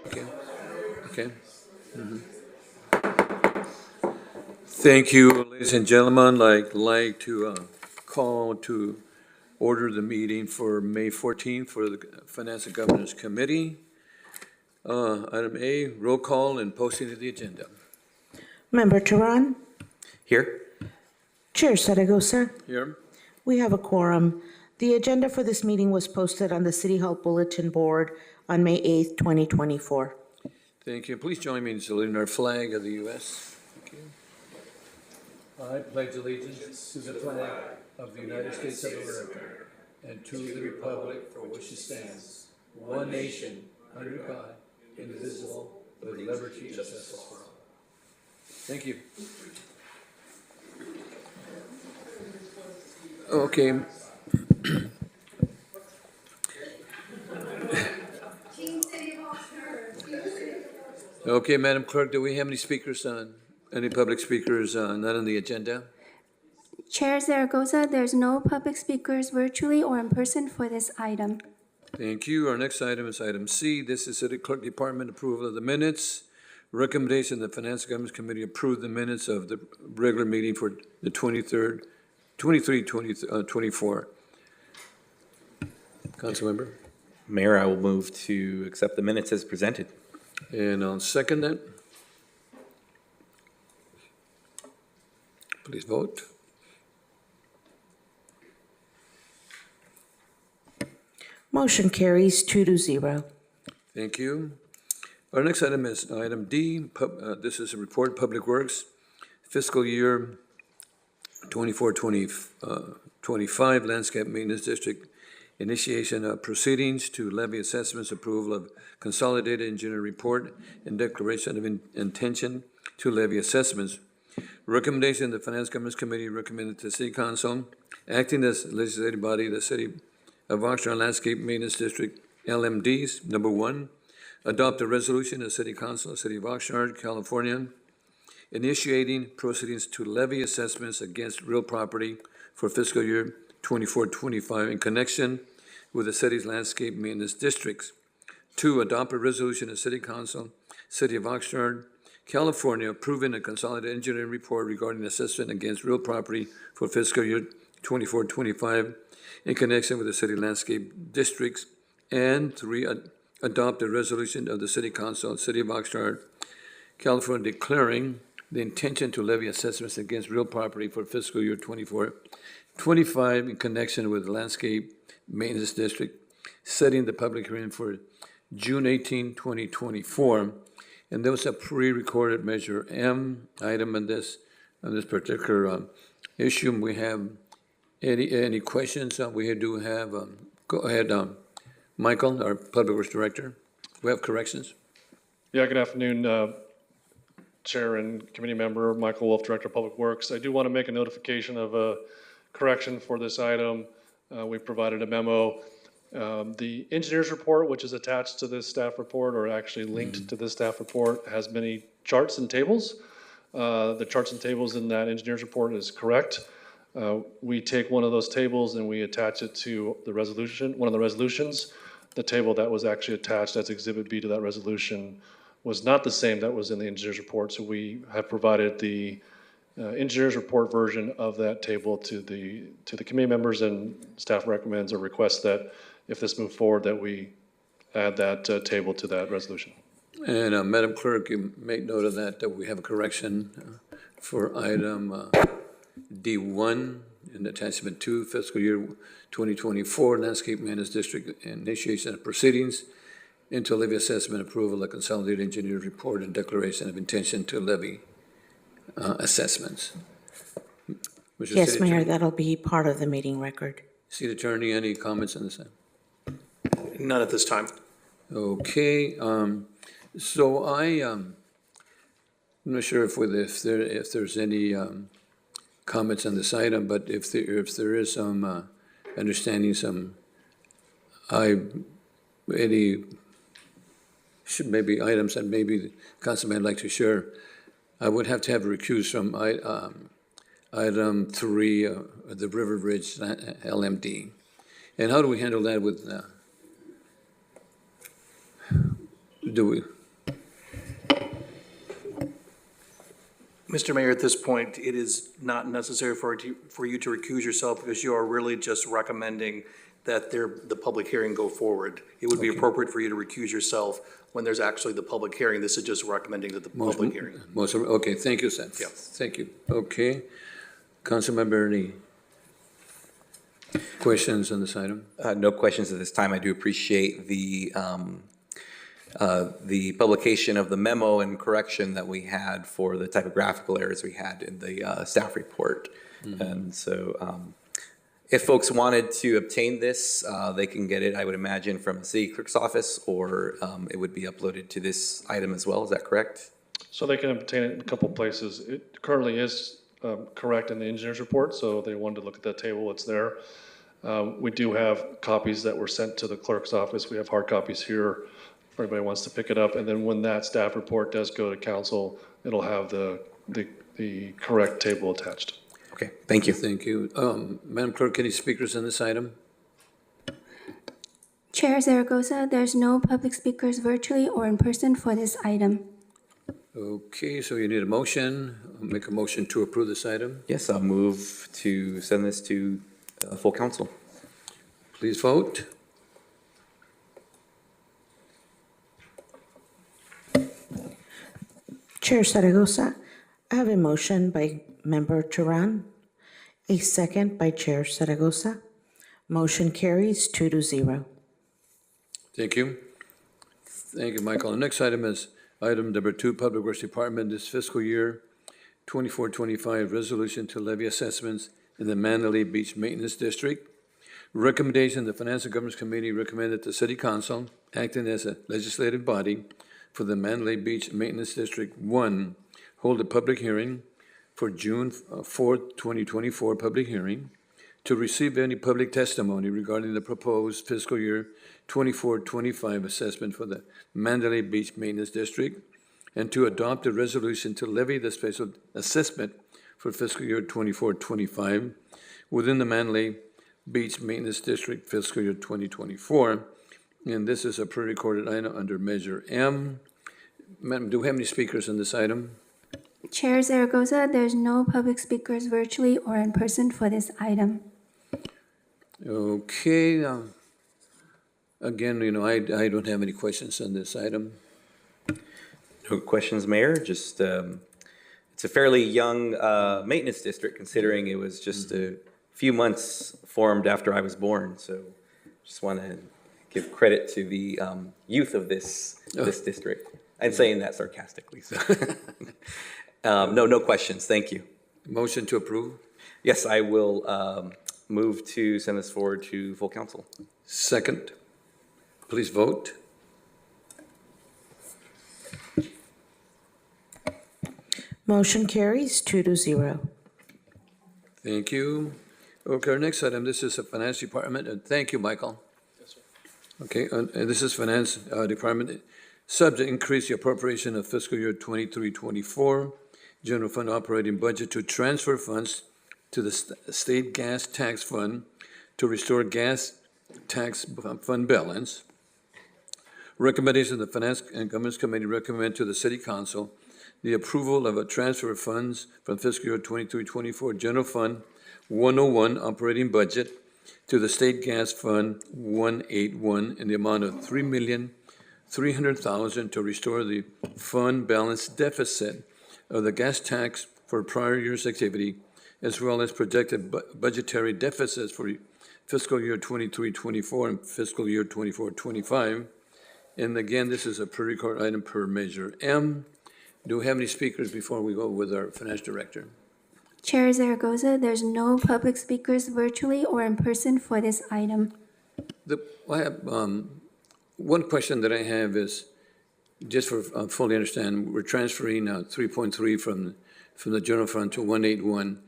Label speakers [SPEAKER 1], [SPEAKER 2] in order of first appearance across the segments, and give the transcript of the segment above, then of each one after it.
[SPEAKER 1] Okay, okay. Thank you, ladies and gentlemen. I'd like to call to order the meeting for May 14th for the Finance and Governance Committee. Item A, roll call and posting of the agenda.
[SPEAKER 2] Member Tehran,
[SPEAKER 3] Here.
[SPEAKER 2] Chair Zaragoza,
[SPEAKER 1] Here.
[SPEAKER 2] we have a quorum. The agenda for this meeting was posted on the City Hall Bulletin Board on May 8th, 2024.
[SPEAKER 1] Thank you. Please join me in saluting our flag of the U.S. Thank you. I pledge allegiance to the flag of the United States of America and to the republic for which it stands, one nation, under God, indivisible, with liberty and justice for all. Thank you. Okay. Okay, Madam Clerk, do we have any speakers on, any public speakers not on the agenda?
[SPEAKER 4] Chair Zaragoza, there's no public speakers virtually or in person for this item.
[SPEAKER 1] Thank you. Our next item is item C. This is City Clerk Department approval of the minutes. Recommendation the Finance and Governance Committee approve the minutes of the regular meeting for the 23rd, 24. Councilmember?
[SPEAKER 3] Mayor, I will move to accept the minutes as presented.
[SPEAKER 1] And I'll second that. Please vote.
[SPEAKER 2] Motion carries 2-0.
[SPEAKER 1] Thank you. Our next item is item D. This is a report, Public Works, fiscal year 24-25 Landscape Maintenance District, initiation of proceedings to levy assessments, approval of consolidated engineer report, and declaration of intention to levy assessments. Recommendation of the Finance Governance Committee recommended to the City Council, acting as legislative body, the City of Oxnard Landscape Maintenance District, LMDs, number 1, adopt a resolution of the City Council of the City of Oxnard, California, initiating proceedings to levy assessments against real property for fiscal year 24-25 in connection with the city's landscape maintenance districts. 2, adopt a resolution of the City Council, City of Oxnard, California, approving a consolidated engineering report regarding assessment against real property for fiscal year 24-25 in connection with the city landscape districts. And 3, adopt a resolution of the City Council, City of Oxnard, California, declaring the intention to levy assessments against real property for fiscal year 24-25 in connection with the landscape maintenance district, setting the public hearing for June 18, 2024. And there was a pre-recorded Measure M item on this particular issue. We have any questions? We do have, go ahead, Michael, our Public Works Director. We have corrections?
[SPEAKER 5] Yeah, good afternoon, Chair and Committee Member, Michael Wolf, Director of Public Works. I do want to make a notification of a correction for this item. We provided a memo. The engineer's report, which is attached to this staff report or actually linked to this staff report, has many charts and tables. The charts and tables in that engineer's report is correct. We take one of those tables and we attach it to the resolution, one of the resolutions. The table that was actually attached as Exhibit B to that resolution was not the same that was in the engineer's report. So we have provided the engineer's report version of that table to the committee members, and staff recommends or requests that if this moves forward that we add that table to that resolution.
[SPEAKER 1] And Madam Clerk, you make note of that we have a correction for item D1 in attachment 2, fiscal year 2024 Landscape Maintenance District initiation of proceedings into levy assessment approval of consolidated engineer report and declaration of intention to levy assessments. Mr.
[SPEAKER 2] Yes,
[SPEAKER 1] City
[SPEAKER 2] Mayor,
[SPEAKER 1] Attorney.
[SPEAKER 2] that'll be part of the meeting record.
[SPEAKER 1] City Attorney, any comments on this?
[SPEAKER 6] None at this time.
[SPEAKER 1] Okay, so I'm not sure if there's any comments on this item, but if there is some understanding, maybe items that maybe the councilman would like to share, I would have to have a recuse from item 3, the River Ridge LMD. And how do we handle that with,
[SPEAKER 6] Mr. Mayor, at this point, it is not necessary for you to recuse yourself because you are really just recommending that the public hearing go forward. It would be appropriate for you to recuse yourself when there's actually the public hearing. This is just recommending that the public hearing.
[SPEAKER 1] Okay, thank you, Seth.
[SPEAKER 6] Yeah.
[SPEAKER 1] Thank you. Okay. Councilmember Lee. Questions on this item?
[SPEAKER 3] No questions at this time. I do appreciate the publication of the memo and correction that we had for the typographical errors we had in the staff report. And so if folks wanted to obtain this, they can get it, I would imagine, from the city clerk's office, or it would be uploaded to this item as well. Is that correct?
[SPEAKER 5] So they can obtain it in a couple places. It currently is correct in the engineer's report, so if they wanted to look at that table, it's there. We do have copies that were sent to the clerk's office. We have hard copies here if anybody wants to pick it up. And then when that staff report does go to council, it'll have the correct table attached.
[SPEAKER 3] Okay, thank you.
[SPEAKER 1] Thank you. Madam Clerk, any speakers on this item?
[SPEAKER 4] Chair Zaragoza, there's no public speakers virtually or in person for this item.
[SPEAKER 1] Okay, so you need a motion. I'll make a motion to approve this item.
[SPEAKER 3] Yes, I'll move to send this to full council.
[SPEAKER 1] Please vote.
[SPEAKER 2] Chair Zaragoza, I have a motion by Member Turan, a second by Chair Zaragoza. Motion carries 2-0.
[SPEAKER 1] Thank you. Thank you, Michael. The next item is item number 2, Public Works Department, this fiscal year 24-25 resolution to levy assessments in the Mandalay Beach Maintenance District. Recommendation, the Finance and Governance Committee recommended the City Council, acting as a legislative body for the Mandalay Beach Maintenance District 1, hold a public hearing for June 4th, 2024 public hearing to receive any public testimony regarding the proposed fiscal year 24-25 assessment for the Mandalay Beach Maintenance District, and to adopt a resolution to levy the special assessment for fiscal year 24-25 within the Mandalay Beach Maintenance District fiscal year 2024. And this is a pre-recorded item under Measure M. Madam, do we have any speakers on this item?
[SPEAKER 4] Chair Zaragoza, there's no public speakers virtually or in person for this item.
[SPEAKER 1] Okay. Again, I don't have any questions on this item.
[SPEAKER 3] No questions, Mayor. Just, it's a fairly young maintenance district, considering it was just a few months formed after I was born. So just want to give credit to the youth of this district. I'm saying that sarcastically. So. No questions. Thank you.
[SPEAKER 1] Motion to approve?
[SPEAKER 3] Yes, I will move to send this forward to full council.
[SPEAKER 1] Second. Please vote.
[SPEAKER 2] Motion carries 2-0.
[SPEAKER 1] Thank you. Okay, our next item, this is the Finance Department, and thank you, Michael.
[SPEAKER 5] Yes, sir.
[SPEAKER 1] Okay, and this is Finance Department. Subject, increase the appropriation of fiscal year 23-24 general fund operating budget to transfer funds to the state gas tax fund to restore gas tax fund balance. Recommendation of the Finance and Governance Committee recommend to the City Council the approval of a transfer of funds from fiscal year 23-24 general fund 101 operating budget to the state gas fund 181 in the amount of $3,300,000 to restore the fund balance deficit of the gas tax for prior year's activity, as well as projected budgetary deficits for fiscal year 23-24 and fiscal year 24-25. And again, this is a pre-record item per Measure M. Do we have any speakers before we go with our Finance Director?
[SPEAKER 4] Chair Zaragoza, there's no public speakers virtually or in person for this item.
[SPEAKER 1] One question that I have is, just for fully understand, we're transferring 3.3 from the general fund to 181.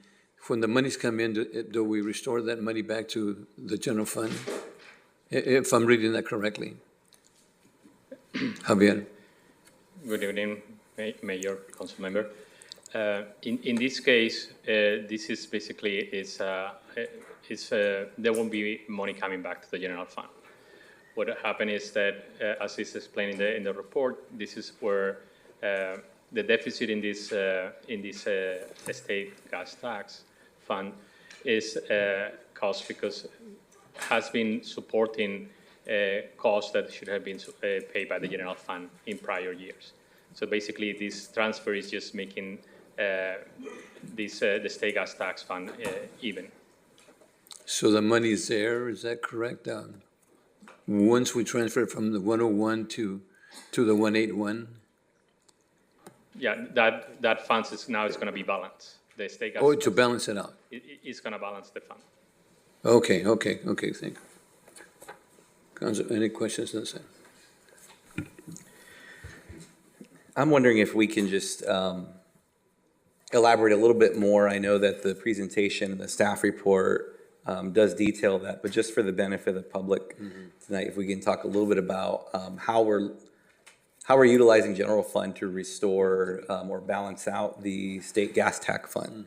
[SPEAKER 1] When the monies come in, do we restore that money back to the general fund? If I'm reading that correctly. Javier.
[SPEAKER 7] Good evening, Mayor, Council Member. In this case, this is basically there won't be money coming back to the general fund. What happened is that, as is explained in the report, this is where the deficit in this state gas tax fund is caused because has been supporting costs that should have been paid by the general fund in prior years. So basically, this transfer is just making the state gas tax fund even.
[SPEAKER 1] So the money's there, is that correct? Once we transfer it from the 101 to the 181?
[SPEAKER 7] Yeah, that fund is now going to be balanced. The state gas
[SPEAKER 1] Oh, to balance it out.
[SPEAKER 7] is going to balance the fund.
[SPEAKER 1] Okay, thank you. Council, any questions on that?
[SPEAKER 3] I'm wondering if we can just elaborate a little bit more. I know that the presentation and the staff report does detail that, but just for the benefit of the public tonight, if we can talk a little bit about how we're utilizing general fund to restore or balance out the state gas tax fund,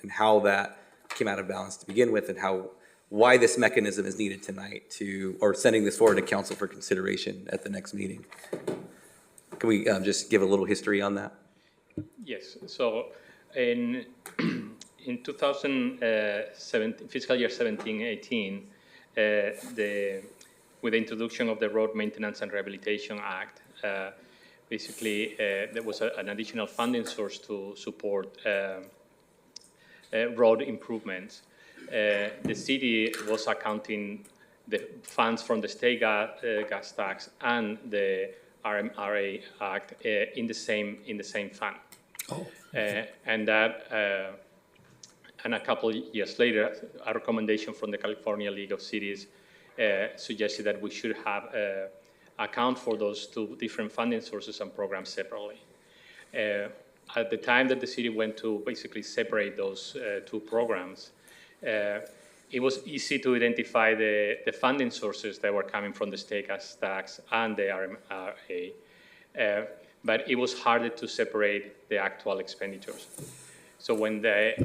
[SPEAKER 3] and how that came out of balance to begin with, and why this mechanism is needed tonight or sending this forward to council for consideration at the next meeting. Can we just give a little history on that?
[SPEAKER 7] Yes. So in 2017, fiscal year 17-18, with the introduction of the Road Maintenance and Rehabilitation Act, basically there was an additional funding source to support road improvements. The city was accounting the funds from the state gas tax and the RMRA Act in the same fund.
[SPEAKER 1] Oh.
[SPEAKER 7] And a couple of years later, a recommendation from the California League of Cities suggested that we should have account for those two different funding sources and programs separately. At the time that the city went to basically separate those two programs, it was easy to identify the funding sources that were coming from the state gas tax and the RMRA, but it was harder to separate the actual expenditures. So when the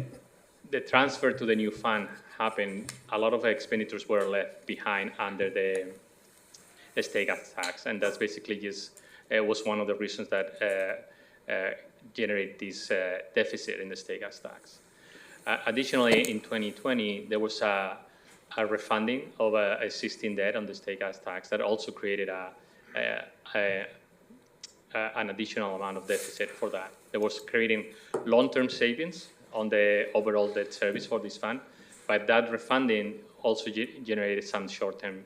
[SPEAKER 7] transfer to the new fund happened, a lot of expenditures were left behind under the state gas tax, and that's basically just was one of the reasons that generate this deficit in the state gas tax. Additionally, in 2020, there was a refunding of existing debt on the state gas tax that also created an additional amount of deficit for that. There was creating long-term savings on the overall debt service for this fund, but that refunding also generated some short-term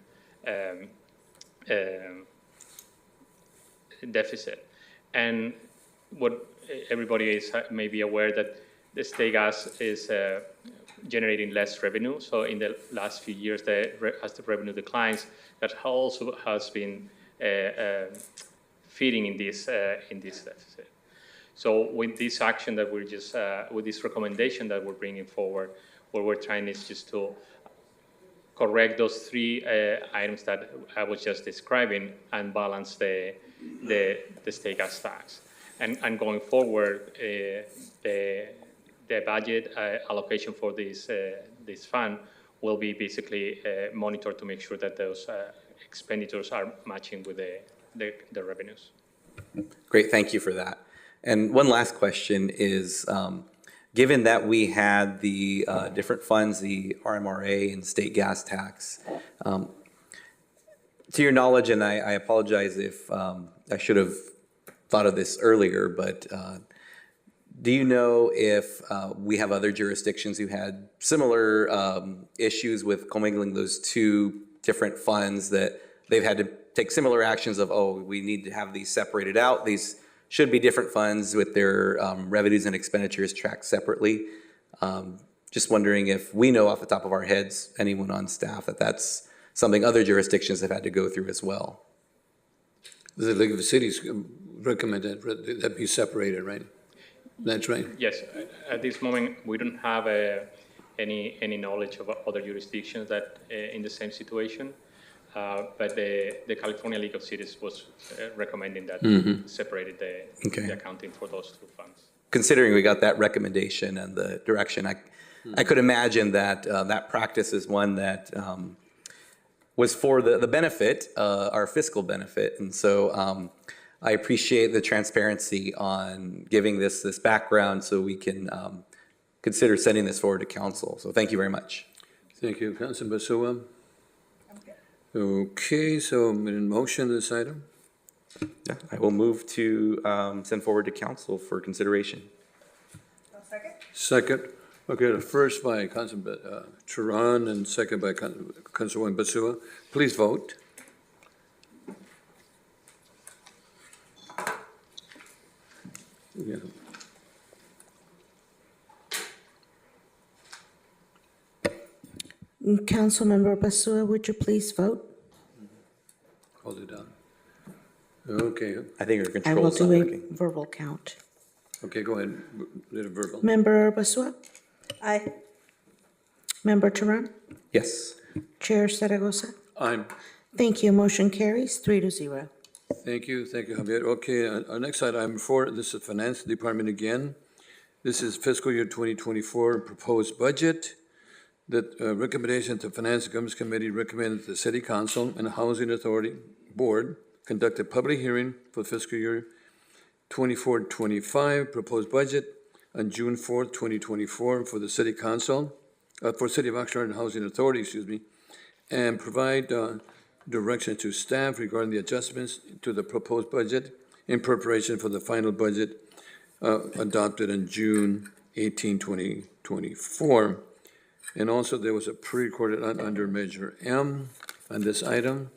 [SPEAKER 7] deficit. And what everybody is maybe aware that the state gas is generating less revenue. So in the last few years, as the revenue declines, that also has been feeding in this deficit. So with this action that we're just, with this recommendation that we're bringing forward, what we're trying is just to correct those three items that I was just describing and balance the state gas tax. And going forward, the budget allocation for this fund will be basically monitored to make sure that those expenditures are matching with the revenues.
[SPEAKER 3] Great, thank you for that. And one last question is, given that we had the different funds, the RMRA and state gas tax, to your knowledge, and I apologize if I should have thought of this earlier, but do you know if we have other jurisdictions who had similar issues with commingling those two different funds, that they've had to take similar actions of, oh, we need to have these separated out, these should be different funds with their revenues and expenditures tracked separately? Just wondering if we know off the top of our heads, anyone on staff, that that's something other jurisdictions have had to go through as well.
[SPEAKER 1] The League of Cities recommended that be separated, right? That's right.
[SPEAKER 7] Yes, at this moment, we don't have any knowledge of other jurisdictions that in the same situation. But the California League of Cities was recommending that separated the accounting for those two funds.
[SPEAKER 3] Considering we got that recommendation and the direction, I could imagine that that practice is one that was for the benefit, our fiscal benefit. And so I appreciate the transparency on giving this background so we can consider sending this forward to council. So thank you very much.
[SPEAKER 1] Thank you, Councilman Basua. Okay, so in motion this item?
[SPEAKER 3] Yeah, I will move to send forward to council for consideration.
[SPEAKER 1] Second. Okay, the first by Councilman Turan and second by Councilwoman Basua. Please vote. Yeah.
[SPEAKER 2] Councilmember Basua, would you please vote?
[SPEAKER 1] Hold it down. Okay,
[SPEAKER 3] I think your
[SPEAKER 2] I will
[SPEAKER 3] controls not
[SPEAKER 2] do a
[SPEAKER 3] working.
[SPEAKER 2] verbal count.
[SPEAKER 1] okay, go ahead. Did a verbal.
[SPEAKER 2] Member Basua? Aye. Member Turan?
[SPEAKER 3] Yes.
[SPEAKER 2] Chair Zaragoza?
[SPEAKER 1] I'm.
[SPEAKER 2] Thank you. Motion carries 3-0.
[SPEAKER 1] Thank you, Javier. Okay, our next item 4, this is Finance Department again. This is fiscal year 2024 proposed budget. The recommendation to Finance and Government Committee recommended the City Council and Housing Authority Board conduct a public hearing for fiscal year 24-25 proposed budget on June 4th, 2024 for the City Council, for City of Oxnard and Housing Authority, and provide direction to staff regarding the adjustments to the proposed budget in preparation for the final budget adopted on June 18, 2024. And also, there was a pre-recorded under Measure M on this item.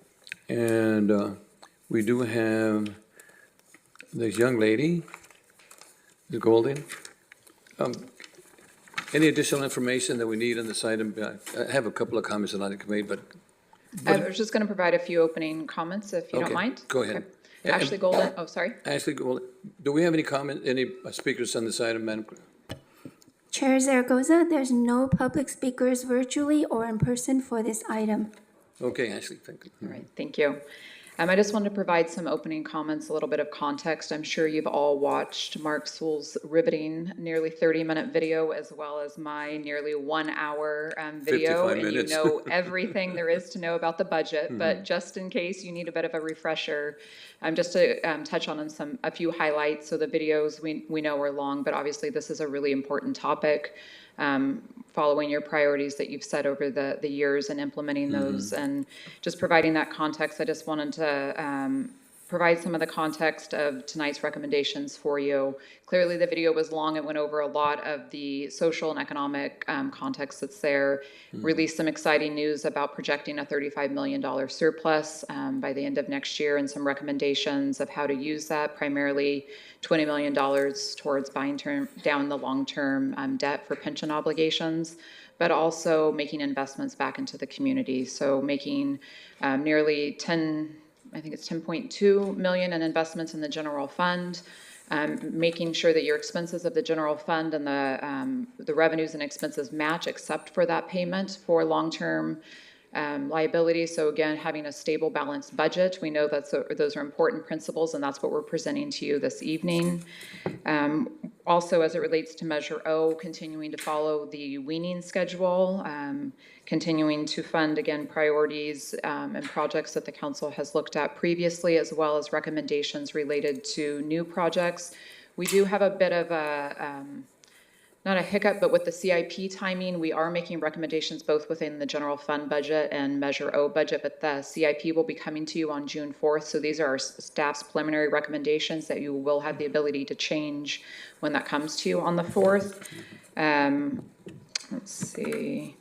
[SPEAKER 1] And we do have this young lady, Ms. Golden. Any additional information that we need on this item? I have a couple of comments that I'd like to make, but
[SPEAKER 8] I was just going to provide a few opening comments, if you
[SPEAKER 1] Okay,
[SPEAKER 8] don't mind.
[SPEAKER 1] go ahead.
[SPEAKER 8] Okay. Ashley Golden, oh, sorry.
[SPEAKER 1] Ashley, do we have any comment, any speakers on this item, Madam Clerk?
[SPEAKER 4] Chair Zaragoza, there's no public speakers virtually or in person for this item.
[SPEAKER 1] Okay, Ashley, thank you.
[SPEAKER 8] All right, thank you. I just wanted to provide some opening comments, a little bit of context. I'm sure you've all watched Mark Sewell's riveting nearly 30-minute video, as well as my nearly 1-hour video.
[SPEAKER 1] 55
[SPEAKER 8] And
[SPEAKER 1] minutes.
[SPEAKER 8] you know everything there is to know about the budget, but just in case you need a bit of a refresher, just to touch on a few highlights. So the videos we know are long, but obviously this is a really important topic. Following your priorities that you've set over the years and implementing those, and just providing that context. I just wanted to provide some of the context of tonight's recommendations for you. Clearly, the video was long. It went over a lot of the social and economic context that's there. Released some exciting news about projecting a $35 million surplus by the end of next year, and some recommendations of how to use that, primarily $20 million towards buying down the long-term debt for pension obligations, but also making investments back into the community. So making nearly 10.2 million in investments in the general fund, making sure that your expenses of the general fund and the revenues and expenses match except for that payment for long-term liability. So again, having a stable, balanced budget. We know those are important principles, and that's what we're presenting to you this evening. Also, as it relates to Measure O, continuing to follow the weaning schedule, continuing to fund, again, priorities and projects that the council has looked at previously, as well as recommendations related to new projects. We do have a bit of a not a hiccup, but with the CIP timing, we are making recommendations both within the general fund budget and Measure O budget, but the CIP will be coming to you on June 4th. So these are our staff's preliminary recommendations that you will have the ability to change when that comes to you on the 4th. Let's see.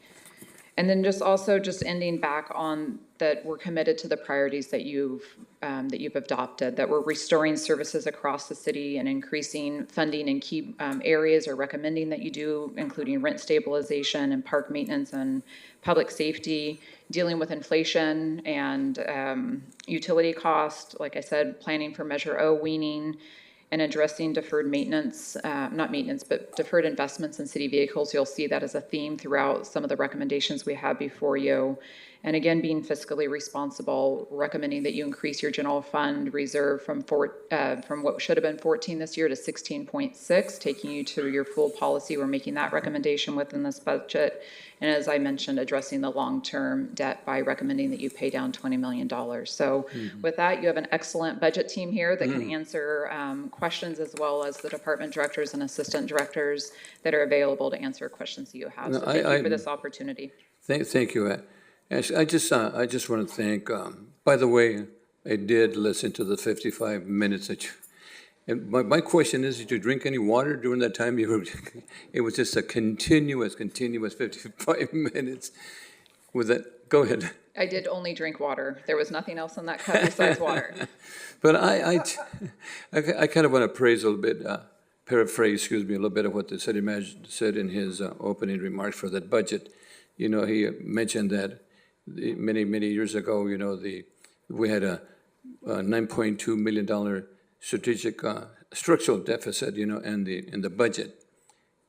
[SPEAKER 8] And then just ending back on that, we're committed to the priorities that you've adopted, that we're restoring services across the city and increasing funding in key areas, or recommending that you do, including rent stabilization and park maintenance and public safety, dealing with inflation and utility cost. Like I said, planning for Measure O weaning, and addressing deferred maintenance, not maintenance, but deferred investments in city vehicles. You'll see that as a theme throughout some of the recommendations we have before you. And again, being fiscally responsible, recommending that you increase your general fund reserve from what should have been 14 this year to 16.6, taking you to your full policy. We're making that recommendation within this budget. And as I mentioned, addressing the long-term debt by recommending that you pay down $20 million. So with that, you have an excellent budget team here that can answer questions, as well as the department directors and assistant directors that are available to answer questions that you have. So thank you for this opportunity.
[SPEAKER 1] Thank you. Ashley, I just want to thank, by the way, I did listen to the 55 minutes that you, and my question is, did you drink any water during that time? It was just a continuous 55 minutes with that. Go ahead.
[SPEAKER 8] I did only drink water. There was nothing else in that cup besides water.
[SPEAKER 1] But I kind of want to praise a little bit, paraphrase, a little bit of what the city manager said in his opening remarks for that budget. You know, he mentioned that many years ago, you know, we had a $9.2 million strategic structural deficit, you know, in the budget,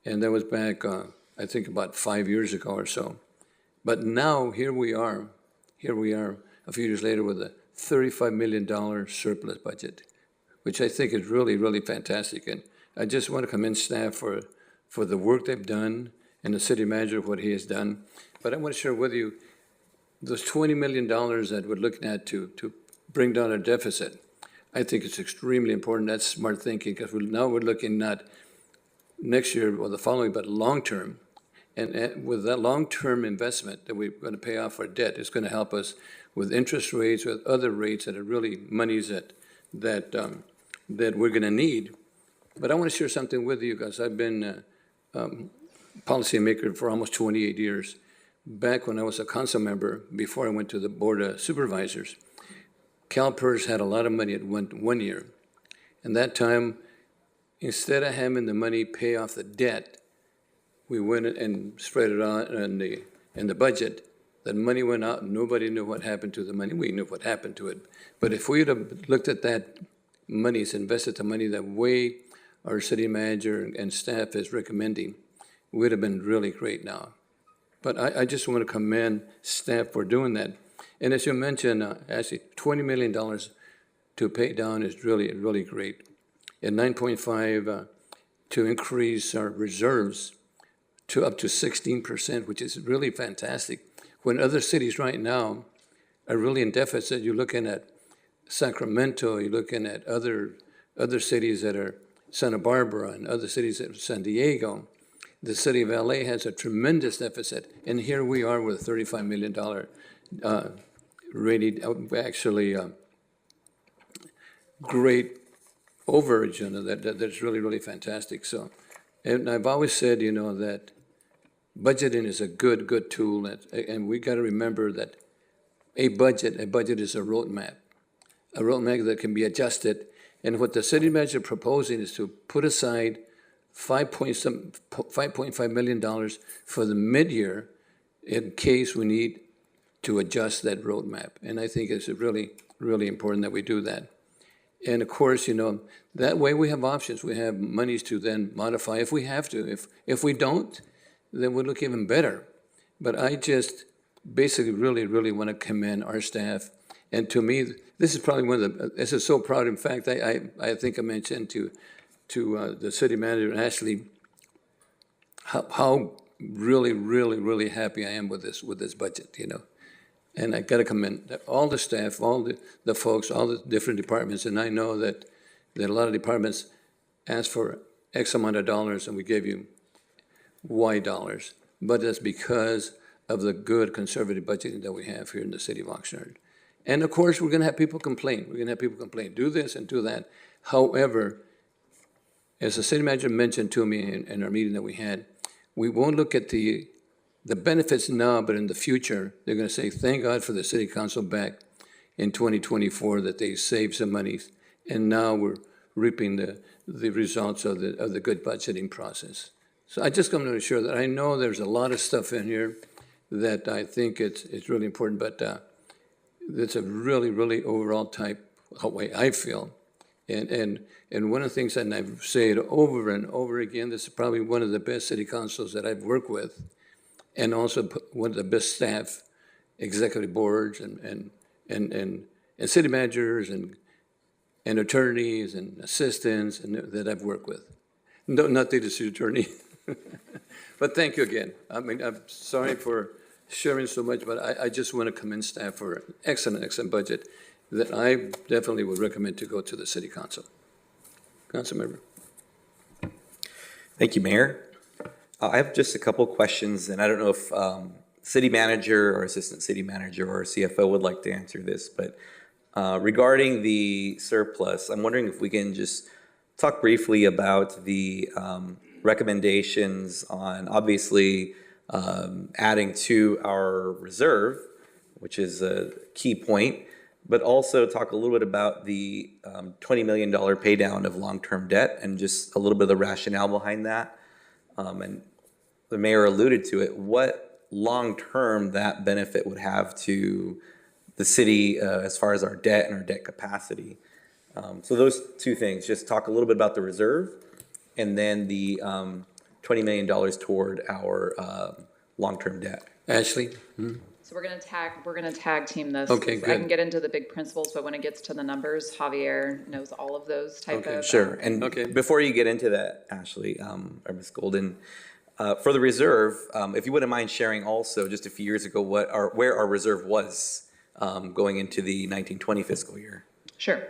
[SPEAKER 1] and that was back, I think, about 5 years ago or so. But now here we are, a few years later with a $35 million surplus budget, which I think is really fantastic. And I just want to commend staff for the work they've done, and the city manager what he has done. But I want to share with you those $20 million that we're looking at to bring down our deficit. I think it's extremely important. That's smart thinking, because now we're looking not next year or the following, but long-term. And with that long-term investment that we're going to pay off our debt, it's going to help us with interest rates, with other rates that are really monies that we're going to need. But I want to share something with you, guys. I've been policymaker for almost 28 years. Back when I was a council member, before I went to the Board of Supervisors, CalPERS had a lot of money at one year. And that time, instead of having the money pay off the debt, we went and spread it out in the budget. That money went out, and nobody knew what happened to the money. We knew what happened to it. But if we had have looked at that money, invested the money that way our city manager and staff is recommending, it would have been really great now. But I just want to commend staff for doing that. And as you mentioned, actually, $20 million to pay down is really great. And 9.5 to increase our reserves to up to 16%, which is really fantastic. When other cities right now are really in deficit, you're looking at Sacramento, you're looking at other cities that are Santa Barbara and other cities that are San Diego. The city of LA has a tremendous deficit, and here we are with a $35 million rated, actually great overage, you know, that's really fantastic. So, and I've always said, you know, that budgeting is a good tool, and we got to remember that a budget is a roadmap that can be adjusted. And what the city manager proposing is to put aside $5.5 million for the mid-year in case we need to adjust that roadmap. And I think it's really important that we do that. And of course, you know, that way we have options. We have monies to then modify if we have to. If we don't, then we'll look even better. But I just basically really want to commend our staff. And to me, this is probably one of the, this is so proud. In fact, I think I mentioned to the city manager, Ashley, how really happy I am with this budget, you know. And I got to commend all the staff, all the folks, all the different departments. And I know that a lot of departments asked for X amount of dollars, and we gave you Y dollars. But that's because of the good conservative budgeting that we have here in the city of Oxnard. And of course, we're going to have people complain. We're going to have people complain, do this and do that. However, as the city manager mentioned to me in our meeting that we had, we won't look at the benefits now, but in the future, they're going to say, thank God for the city council back in 2024 that they saved some money, and now we're reaping the results of the good budgeting process. So I just want to assure that I know there's a lot of stuff in here that I think it's really important, but it's a really overall type way I feel. And one of the things that I've said over and over again, this is probably one of the best city councils that I've worked with, and also one of the best staff executive boards and city managers and attorneys and assistants and that I've worked with. No, not the city attorney. But thank you again. I mean, I'm sorry for sharing so much, but I just want to commend staff for an excellent budget that I definitely would recommend to go to the city council. Council member.
[SPEAKER 3] Thank you, Mayor. I have just a couple questions, and I don't know if city manager or assistant city manager or CFO would like to answer this, but regarding the surplus, I'm wondering if we can just talk briefly about the recommendations on obviously adding to our reserve, which is a key point, but also talk a little bit about the $20 million pay down of long-term debt and just a little bit of the rationale behind that. And the mayor alluded to it, what long-term that benefit would have to the city as far as our debt and our debt capacity. So those two things, just talk a little bit about the reserve and then the $20 million toward our long-term debt.
[SPEAKER 1] Ashley?
[SPEAKER 8] So we're gonna tag team this.
[SPEAKER 1] Okay,
[SPEAKER 8] I
[SPEAKER 1] good.
[SPEAKER 8] can get into the big principles, but when it gets to the numbers, Javier knows all of those type
[SPEAKER 1] Okay,
[SPEAKER 8] of.
[SPEAKER 3] Sure, and
[SPEAKER 1] Okay.
[SPEAKER 3] before you get into that, Ashley, or Ms. Golden, for the reserve, if you wouldn't mind sharing also, just a few years ago, where our reserve was going into the 1920 fiscal year.
[SPEAKER 8] Sure.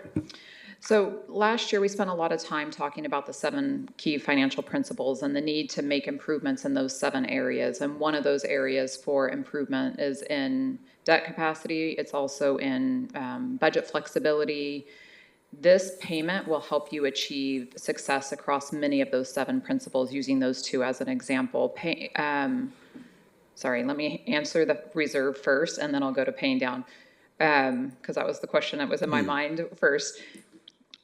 [SPEAKER 8] So last year, we spent a lot of time talking about the 7 key financial principles and the need to make improvements in those 7 areas. And one of those areas for improvement is in debt capacity. It's also in budget flexibility. This payment will help you achieve success across many of those 7 principles, using those 2 as an example. Sorry, let me answer the reserve first, and then I'll go to paying down, because that was the question that was in my mind first.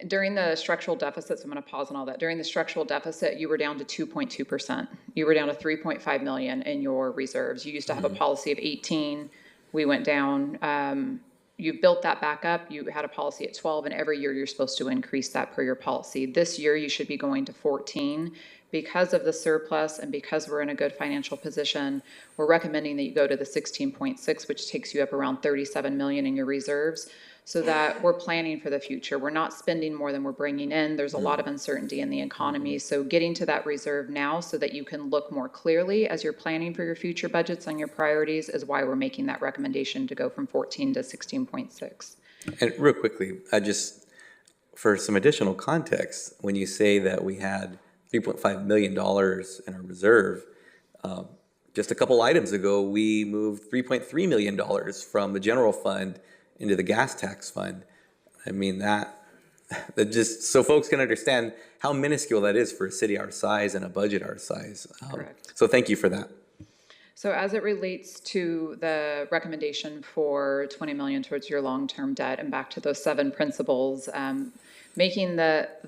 [SPEAKER 8] During the structural deficit, so I'm going to pause on all that. During the structural deficit, you were down to 2.2%. You were down to 3.5 million in your reserves. You used to have a policy of 18. We went down. You built that back up. You had a policy at 12, and every year you're supposed to increase that per your policy. This year you should be going to 14. Because of the surplus and because we're in a good financial position, we're recommending that you go to the 16.6, which takes you up around 37 million in your reserves, so that we're planning for the future. We're not spending more than we're bringing in. There's a lot of uncertainty in the economy. So getting to that reserve now so that you can look more clearly as you're planning for your future budgets and your priorities is why we're making that recommendation to go from 14 to 16.6.
[SPEAKER 3] And real quickly, for some additional context, when you say that we had $3.5 million in our reserve, just a couple items ago, we moved $3.3 million from the general fund into the gas tax fund. I mean, that just so folks can understand how minuscule that is for a city our size and a budget our size.
[SPEAKER 8] Correct.
[SPEAKER 3] So thank you for that.
[SPEAKER 8] So as it relates to the recommendation for 20 million towards your long-term debt and back to those 7 principles, making that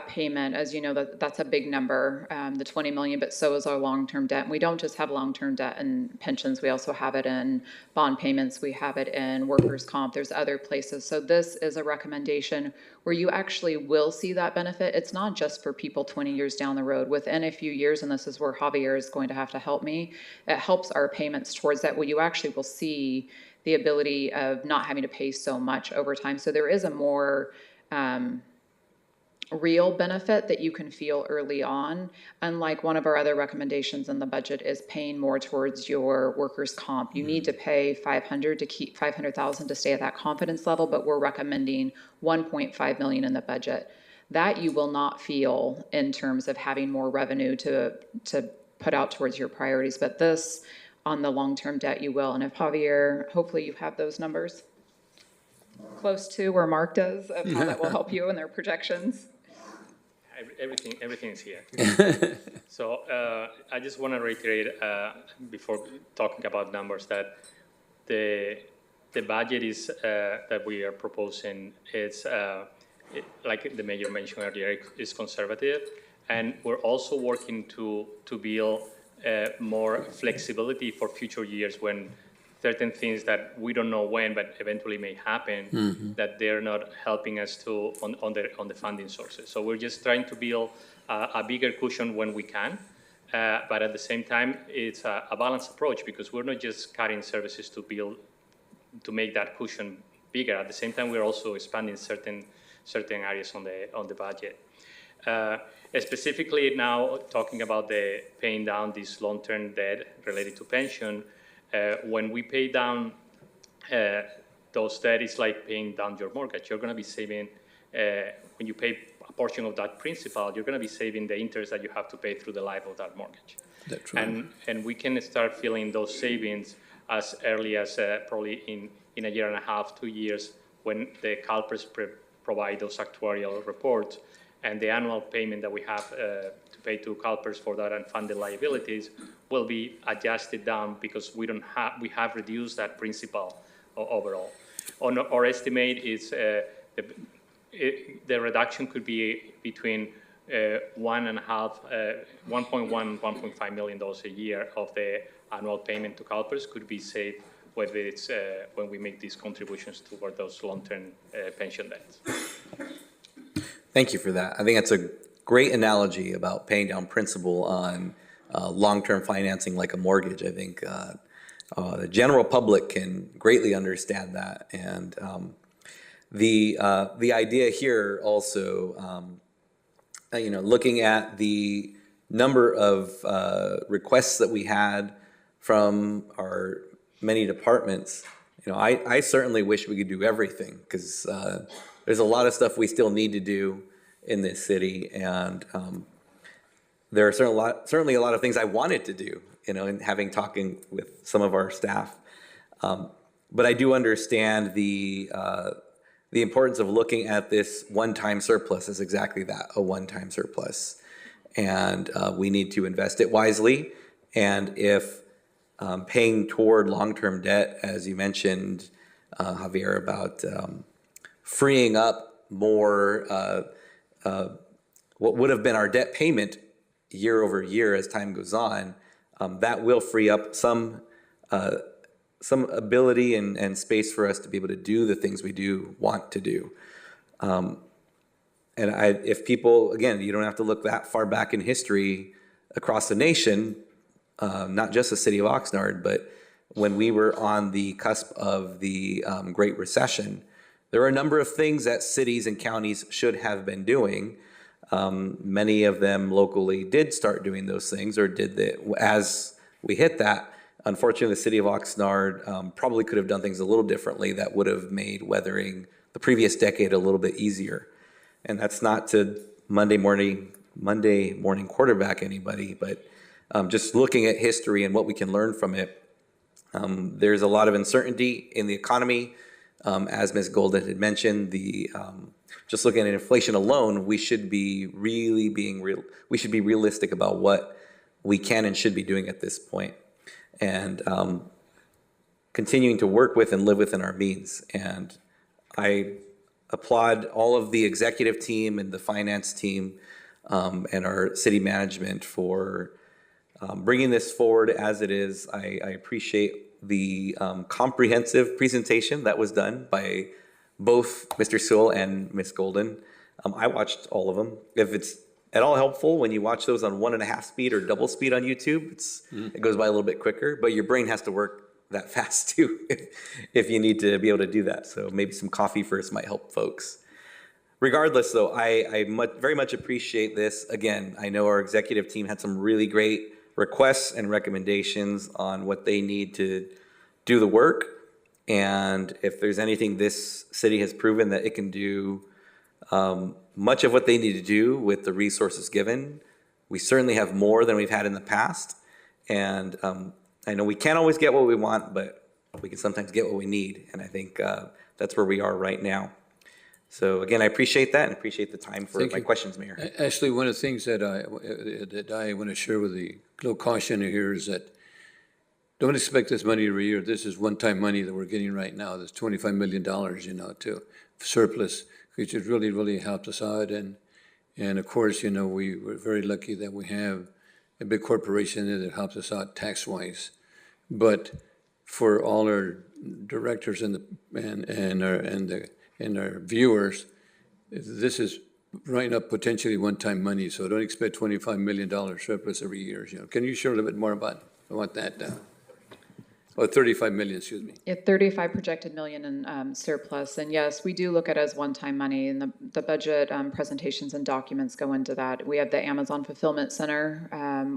[SPEAKER 8] payment, as you know, that's a big number, the 20 million, but so is our long-term debt. And we don't just have long-term debt and pensions. We also have it in bond payments. We have it in workers' comp. There's other places. So this is a recommendation where you actually will see that benefit. It's not just for people 20 years down the road. Within a few years, and this is where Javier is going to have to help me, it helps our payments towards that, where you actually will see the ability of not having to pay so much over time. So there is a more real benefit that you can feel early on, unlike one of our other recommendations in the budget is paying more towards your workers' comp. You need to pay 500 to keep 500,000 to stay at that confidence level, but we're recommending 1.5 million in the budget. That you will not feel in terms of having more revenue to put out towards your priorities, but this on the long-term debt you will. And if Javier, hopefully you have those numbers close to where Mark does of how that will help you in their projections.
[SPEAKER 7] Everything is here. So I just want to reiterate before talking about numbers that the budget is that we are proposing is like the mayor mentioned earlier, is conservative, and we're also working to build more flexibility for future years when certain things that we don't know when, but eventually may happen, that they're not helping us on the funding sources. So we're just trying to build a bigger cushion when we can, but at the same time, it's a balanced approach because we're not just cutting services to build to make that cushion bigger. At the same time, we're also expanding certain areas on the budget. Specifically now, talking about the paying down this long-term debt related to pension, when we pay down those debt, it's like paying down your mortgage. You're going to be saving, when you pay a portion of that principal, you're going to be saving the interest that you have to pay through the life of that mortgage.
[SPEAKER 1] That's right.
[SPEAKER 7] And we can start feeling those savings as early as probably in a year and a half, 2 years, when the CalPERS provide those actuarial reports, and the annual payment that we have to pay to CalPERS for that unfunded liabilities will be adjusted down because we have reduced that principal overall. On our estimate is the reduction could be between 1.5 million a year of the annual payment to CalPERS could be saved whether it's when we make these contributions toward those long-term pension debts.
[SPEAKER 3] Thank you for that. I think that's a great analogy about paying down principal on long-term financing like a mortgage. I think the general public can greatly understand that. And the idea here also, looking at the number of requests that we had from our many departments, I certainly wish we could do everything because there's a lot of stuff we still need to do in this city, and there are certainly a lot of things I wanted to do, in talking with some of our staff. But I do understand the importance of looking at this one-time surplus as exactly that, a one-time surplus, and we need to invest it wisely. And if paying toward long-term debt, as you mentioned, Javier, about freeing up more what would have been our debt payment year over year as time goes on, that will free up some ability and space for us to be able to do the things we do want to do. If people, again, you don't have to look that far back in history across the nation, not just the city of Oxnard, but when we were on the cusp of the Great Recession, there are a number of things that cities and counties should have been doing. Many of them locally did start doing those things, or as we hit that. Unfortunately, the city of Oxnard probably could have done things a little differently that would have made weathering the previous decade a little bit easier. And that's not to Monday morning quarterback anybody, but just looking at history and what we can learn from it. There's a lot of uncertainty in the economy. As Ms. Golden had mentioned, just looking at inflation alone, we should be realistic about what we can and should be doing at this point, and continuing to work with and live within our means. And I applaud all of the executive team and the finance team and our city management for bringing this forward as it is. I appreciate the comprehensive presentation that was done by both Mr. Sewell and Ms. Golden. I watched all of them. If it's at all helpful when you watch those on 1.5 speed or double speed on YouTube, it goes by a little bit quicker, but your brain has to work that fast too if you need to be able to do that. So maybe some coffee first might help folks. Regardless though, I very much appreciate this. Again, I know our executive team had some really great requests and recommendations on what they need to do the work. And if there's anything this city has proven that it can do much of what they need to do with the resources given, we certainly have more than we've had in the past. And I know we can't always get what we want, but we can sometimes get what we need. And I think that's where we are right now. So again, I appreciate that and appreciate the time for my questions, Mayor.
[SPEAKER 1] Actually, one of the things that I want to share with the little caution here is that don't expect this money every year. This is one-time money that we're getting right now. That's $25 million, to surplus, which has really, really helped us out. And of course, we were very lucky that we have a big corporation there that helps us out tax-wise. But for all our directors and our viewers, this is right up potentially one-time money. So don't expect $25 million surplus every year. Can you share a little bit more about that? or 35 million, excuse me.
[SPEAKER 8] Yeah, 35 projected million in surplus. And yes, we do look at it as one-time money, and the budget presentations and documents go into that. We have the Amazon Fulfillment Center,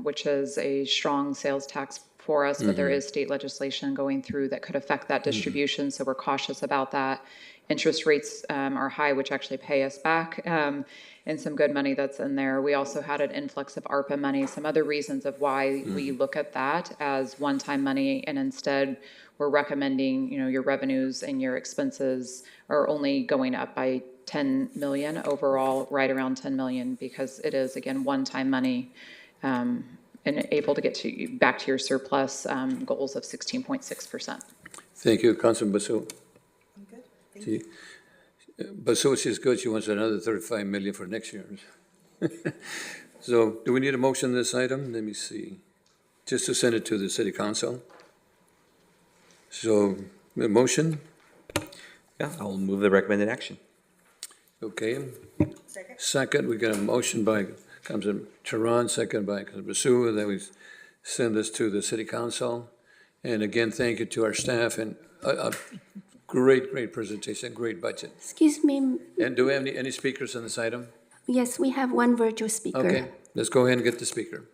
[SPEAKER 8] which is a strong sales tax for us, but there is state legislation going through that could affect that distribution, so we're cautious about that. Interest rates are high, which actually pay us back, and some good money that's in there. We also had an influx of ARPA money, some other reasons of why we look at that as one-time money, and instead we're recommending, your revenues and your expenses are only going up by 10 million overall, right around 10 million, because it is, again, one-time money, and able to get back to your surplus goals of 16.6%.
[SPEAKER 1] Thank you, Councilman Basu. See, Basu, she's good, she wants another 35 million for next year. So, do we need a motion on this item? Let me see. Just to send it to the city council. So, a motion,
[SPEAKER 3] Yeah, I'll move the recommended action.
[SPEAKER 1] okay. Second, we got a motion by Councilman Tehran, second by Councilman Basu, that we send this to the city council. And again, thank you to our staff, and a great presentation, great budget.
[SPEAKER 4] Excuse me,
[SPEAKER 1] And do we have any speakers on this item?
[SPEAKER 4] yes, we have one virtual speaker.
[SPEAKER 1] Okay, let's go ahead and get the speaker.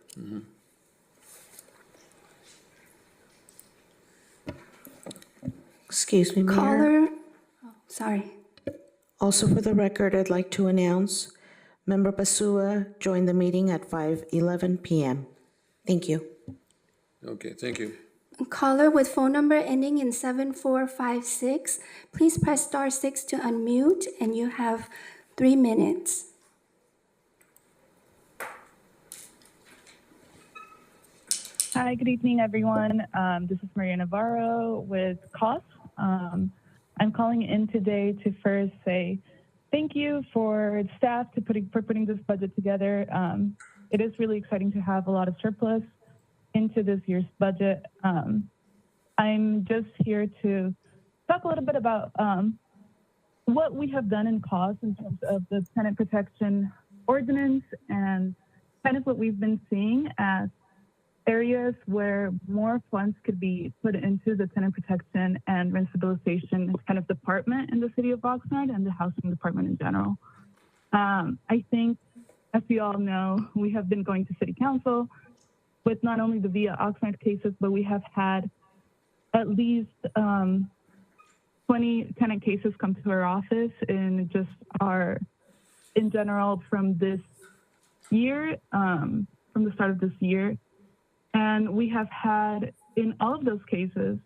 [SPEAKER 2] Excuse me, Mayor.
[SPEAKER 4] Caller, sorry.
[SPEAKER 2] Also for the record, I'd like to announce Member Basua joined the meeting at 5:11 PM. Thank you.
[SPEAKER 1] Okay, thank you.
[SPEAKER 4] Caller with phone number ending in 7456, please press *6 to unmute, and you have 3 minutes.
[SPEAKER 9] Hi, good evening, everyone. This is Maria Navarro with COS. I'm calling in today to first say thank you for staff for putting this budget together. It is really exciting to have a lot of surplus into this year's budget. I'm just here to talk a little bit about what we have done in COS in terms of the tenant protection ordinance and kind of what we've been seeing as areas where more funds could be put into the tenant protection and rent stabilization kind of department in the city of Oxnard and the housing department in general. I think, as you all know, we have been going to city council with not only the Via Oxnard cases, but we have had at least 20 tenant cases come to our office in general from this year, from the start of this year. And we have had, in all of those cases,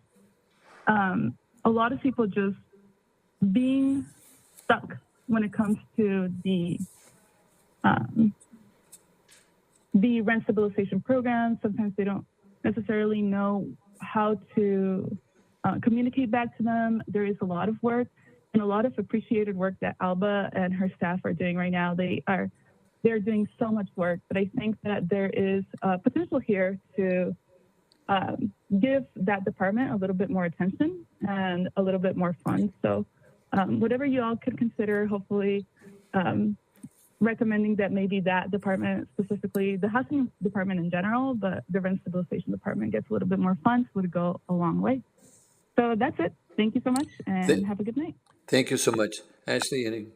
[SPEAKER 9] a lot of people just being stuck when it comes to the rent stabilization program. Sometimes they don't necessarily know how to communicate back to them. There is a lot of work and a lot of appreciated work that Alba and her staff are doing right now. They're doing so much work, but I think that there is potential here to give that department a little bit more attention and a little bit more funds. So whatever you all could consider, hopefully recommending that maybe that department, specifically the housing department in general, but the rent stabilization department gets a little bit more funds, would go a long way. So that's it. Thank you so much, and have a good night.
[SPEAKER 1] Thank you so much. Ashley, any?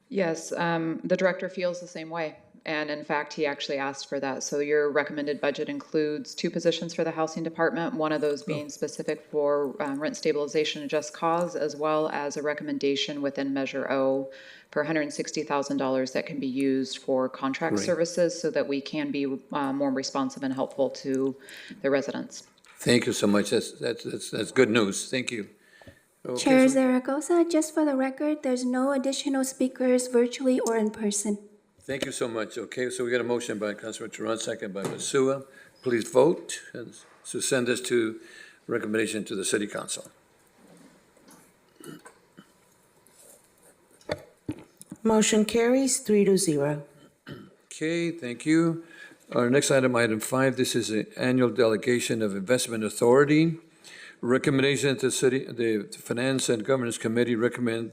[SPEAKER 8] Yes, the director feels the same way. And in fact, he actually asked for that. So your recommended budget includes 2 positions for the housing department, one of those being specific for rent stabilization and just cause, as well as a recommendation within Measure O for $160,000 that can be used for contract services so that we can be more responsive and helpful to the residents.
[SPEAKER 1] Thank you so much. That's good news. Thank you. Okay,
[SPEAKER 4] Chair Zaragoza, just for the record, there's no additional speakers virtually or in person.
[SPEAKER 1] Thank you so much. Okay, so we got a motion by Councilor Tehran, second by Basua. Please vote to send this to recommendation to the city council.
[SPEAKER 2] Motion carries 3-0.
[SPEAKER 1] Okay, thank you. Our next item, item 5, this is the annual delegation of investment authority. Recommendation that the Finance and Governance Committee recommend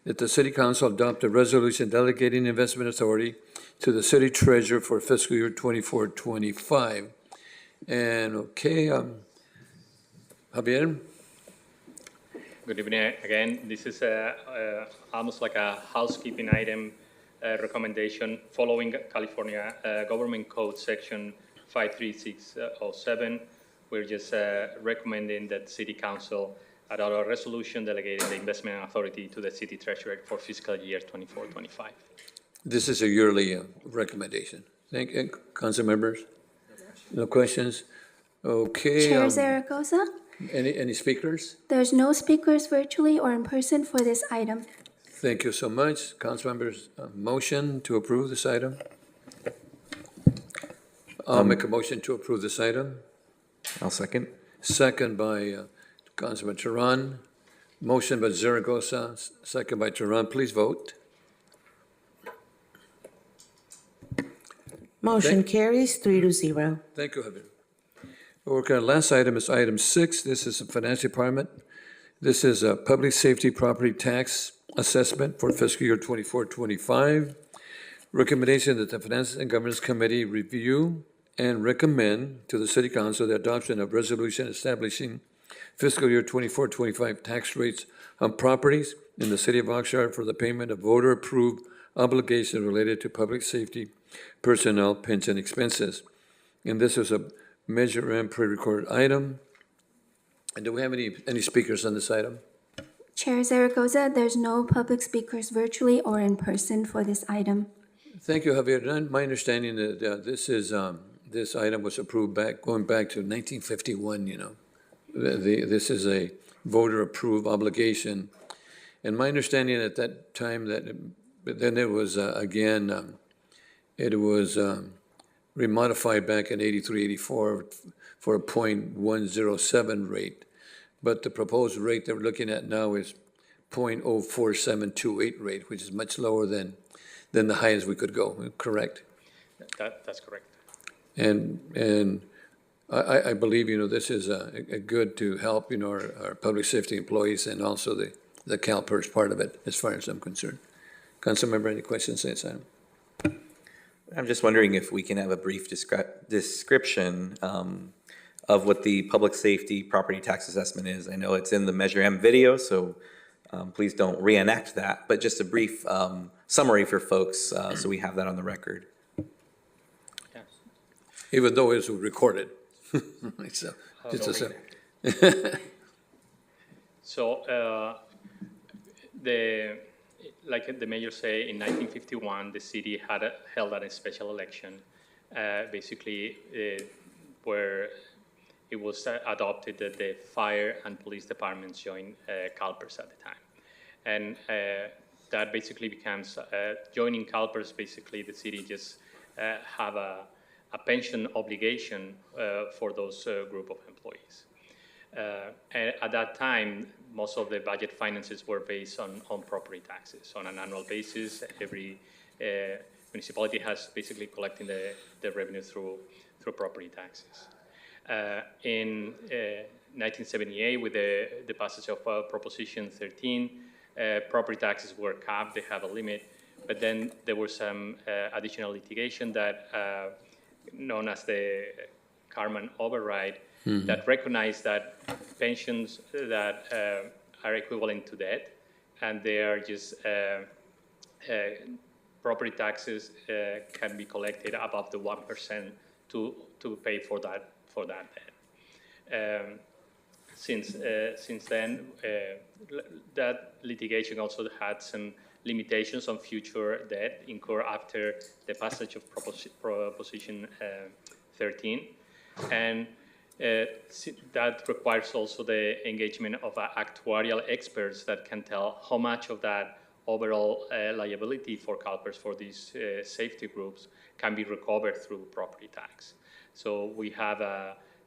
[SPEAKER 1] that the City Council adopt a resolution delegating investment authority to the city treasurer for fiscal year 24-25. And okay, Javier?
[SPEAKER 7] Good evening again. This is almost like a housekeeping item recommendation following California Government Code Section 53607. We're just recommending that City Council adopt a resolution delegating the investment authority to the City Treasurer for fiscal year 24-25.
[SPEAKER 1] This is a yearly recommendation. Thank you. Council members? No questions? Okay.
[SPEAKER 4] Chair Zaragoza,
[SPEAKER 1] Any speakers?
[SPEAKER 4] there's no speakers virtually or in person for this item.
[SPEAKER 1] Thank you so much. Council members, motion to approve this item? I'll make a motion to approve this item.
[SPEAKER 3] I'll second.
[SPEAKER 1] Second by Councilman Tehran. Motion by Zaragoza, second by Tehran. Please vote.
[SPEAKER 2] Motion carries 3-0.
[SPEAKER 1] Thank you, Javier. Okay, last item is item 6. This is the Finance Department. This is a public safety property tax assessment for fiscal year 24-25. Recommendation that the Finance and Governance Committee review and recommend to the City Council the adoption of resolution establishing fiscal year 24-25 tax rates on properties in the City of Oxnard for the payment of voter-approved obligations related to public safety personnel pension expenses. And this is a Measure M pre-recorded item. And do we have any speakers on this item?
[SPEAKER 4] Chair Zaragoza, there's no public speakers virtually or in person for this item.
[SPEAKER 1] Thank you, Javier. And my understanding that this item was approved going back to 1951, you know. This is a voter-approved obligation. And my understanding at that time but then it was, remodified back in 83, 84 for a 0.107 rate. But the proposed rate that we're looking at now is 0.04728 rate, which is much lower than the highest we could go, correct?
[SPEAKER 7] That's correct.
[SPEAKER 1] And I believe, you know, this is a good to help, you know, our public safety employees and also the CalPERS part of it, as far as I'm concerned. Councilmember, any questions on this item?
[SPEAKER 3] I'm just wondering if we can have a brief description of what the public safety property tax assessment is. I know it's in the Measure M video, so please don't reenact that, but just a brief summary for folks so we have that on the record.
[SPEAKER 7] Yes.
[SPEAKER 1] Even though it's recorded. So, just a second.
[SPEAKER 7] So like the mayor say, in 1951, the city had held a special election, basically where it was adopted that the fire and police departments joined CalPERS at the time. And that basically becomes, joining CalPERS, basically the city just have a pension obligation for those group of employees. And at that time, most of the budget finances were based on property taxes. On an annual basis, every municipality has basically collecting the revenue through property taxes. In 1978, with the passage of Proposition 13, property taxes were capped, they have a limit, but then there was some additional litigation that known as the Carman override, that recognize that pensions that are equivalent to debt, and they are just property taxes can be collected above the 1% to pay for that debt. Since then, that litigation also had some limitations on future debt incurred after the passage of Proposition 13, and that requires also the engagement of actuarial experts that can tell how much of that overall liability for CalPERS for these safety groups can be recovered through property tax. So we have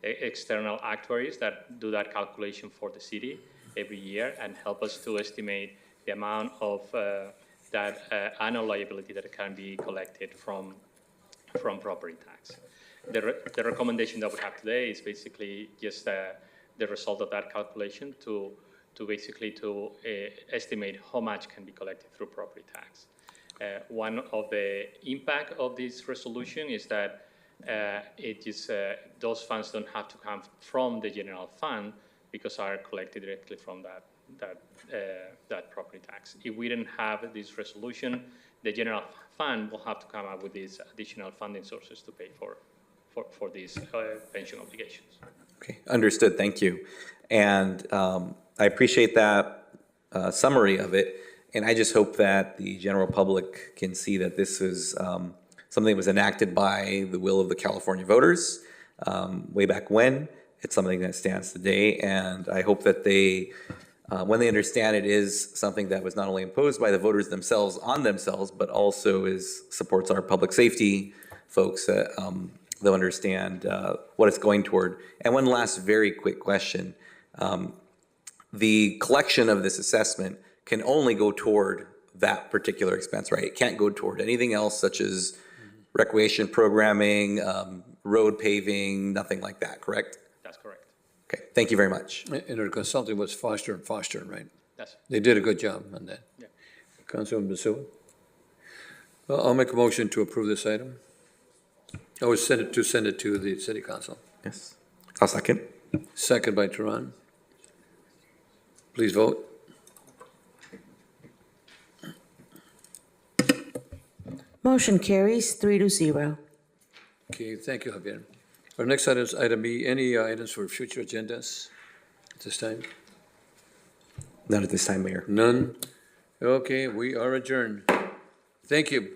[SPEAKER 7] external actuaries that do that calculation for the city every year and help us to estimate the amount of that annual liability that can be collected from property tax. The recommendation that we have today is basically just the result of that calculation to estimate how much can be collected through property tax. One of the impact of this resolution is that those funds don't have to come from the general fund, because are collected directly from that property tax. If we didn't have this resolution, the general fund will have to come up with these additional funding sources to pay for these pension obligations.
[SPEAKER 3] Okay, understood, thank you. And I appreciate that summary of it, and I just hope that the general public can see that this is something that was enacted by the will of the California voters way back when. It's something that stands today, and I hope that they, when they understand it is something that was not only imposed by the voters themselves on themselves, but also supports our public safety folks, they'll understand what it's going toward. And one last very quick question. The collection of this assessment can only go toward that particular expense, right? It can't go toward anything else such as recreation programming, road paving, nothing like that, correct?
[SPEAKER 7] That's correct.
[SPEAKER 3] Okay, thank you very much.
[SPEAKER 1] And our consultant was Foster and Foster, right?
[SPEAKER 7] That's
[SPEAKER 1] They did a good job on that.
[SPEAKER 7] Yeah.
[SPEAKER 1] Councilman Basile? Well, I'll make a motion to approve this item. I would send it to the city council.
[SPEAKER 3] Yes. I'll second.
[SPEAKER 1] Second by Tehran. Please vote.
[SPEAKER 2] Motion carries 3-0.
[SPEAKER 1] Okay, thank you, Javier. Our next item is item B. Any items for future agendas at this time?
[SPEAKER 3] None at this time, Mayor.
[SPEAKER 1] None? Okay, we are adjourned. Thank you.